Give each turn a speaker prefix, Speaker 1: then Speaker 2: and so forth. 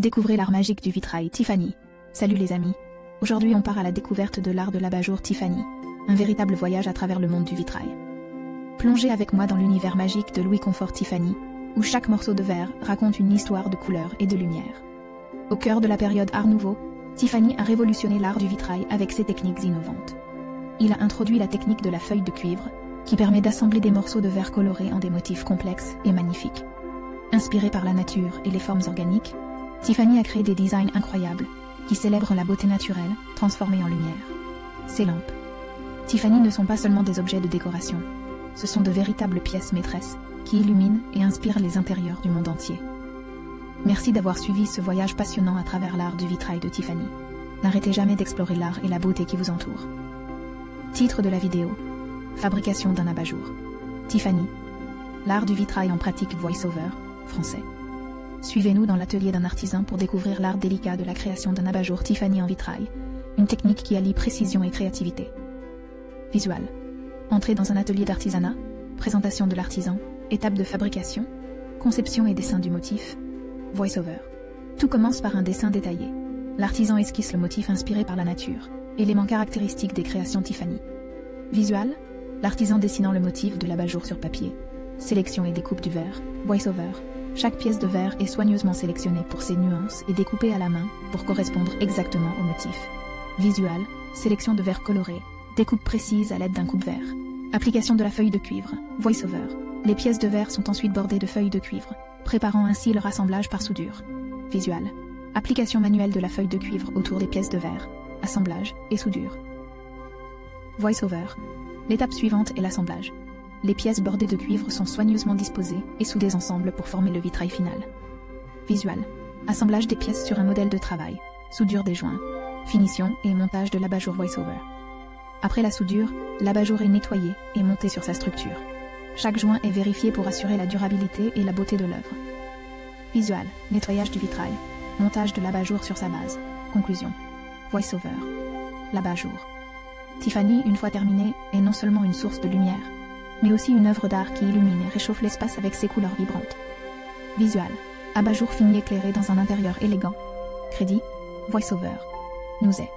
Speaker 1: Découvrez l'art magique du vitrail Tiffany. Salut les amis. Aujourd'hui on part à la découverte de l'art de l'abat-jour Tiffany. Un véritable voyage à travers le monde du vitrail. Plongez avec moi dans l'univers magique de Louis Confort Tiffany, où chaque morceau de verre raconte une histoire de couleurs et de lumière. Au cœur de la période Art Nouveau, Tiffany a révolutionné l'art du vitrail avec ses techniques innovantes. Il a introduit la technique de la feuille de cuivre, qui permet d'assembler des morceaux de verre colorés en des motifs complexes et magnifiques. Inspiré par la nature et les formes organiques, Tiffany a créé des designs incroyables, qui célèbrent la beauté naturelle, transformée en lumière. Ces lampes Tiffany ne sont pas seulement des objets de décoration, ce sont de véritables pièces maîtresses, qui illuminent et inspirent les intérieurs du monde entier. Merci d'avoir suivi ce voyage passionnant à travers l'art du vitrail de Tiffany. N'arrêtez jamais d'explorer l'art et la beauté qui vous entourent. Titre de la vidéo: Fabrication d'un abat-jour. Tiffany. L'art du vitrail en pratique voice-over, français. Suivez-nous dans l'atelier d'un artisan pour découvrir l'art délicat de la création d'un abat-jour Tiffany en vitrail, une technique qui allie précision et créativité. Visual. Entrée dans un atelier d'artisanat, présentation de l'artisan, étape de fabrication, conception et dessin du motif, voice-over. Tout commence par un dessin détaillé. L'artisan esquisse le motif inspiré par la nature, élément caractéristique des créations Tiffany. Visual. L'artisan dessinant le motif de l'abat-jour sur papier. Sélection et découpe du verre, voice-over. Chaque pièce de verre est soigneusement sélectionnée pour ses nuances et découpée à la main pour correspondre exactement au motif. Visual. Sélection de verre coloré. Découpe précise à l'aide d'un coupe-verre. Application de la feuille de cuivre, voice-over. Les pièces de verre sont ensuite bordées de feuilles de cuivre, préparant ainsi leur assemblage par soudure. Visual. Application manuelle de la feuille de cuivre autour des pièces de verre, assemblage et soudure. Voice-over. L'étape suivante est l'assemblage. Les pièces bordées de cuivre sont soigneusement disposées et soudées ensemble pour former le vitrail final. Visual. Assemblage des pièces sur un modèle de travail, soudure des joints, finition et montage de l'abat-jour voice-over. Après la soudure, l'abat-jour est nettoyé et monté sur sa structure. Chaque joint est vérifié pour assurer la durabilité et la beauté de l'œuvre. Visual. Nettoyage du vitrail. Montage de l'abat-jour sur sa base. Conclusion. Voice-over. L'abat-jour. Tiffany, une fois terminé, est non seulement une source de lumière, mais aussi une œuvre d'art qui illumine et réchauffe l'espace avec ses couleurs vibrantes. Visual. Abat-jour fini éclairé dans un intérieur élégant. Crédit. Voice-over. Nous est.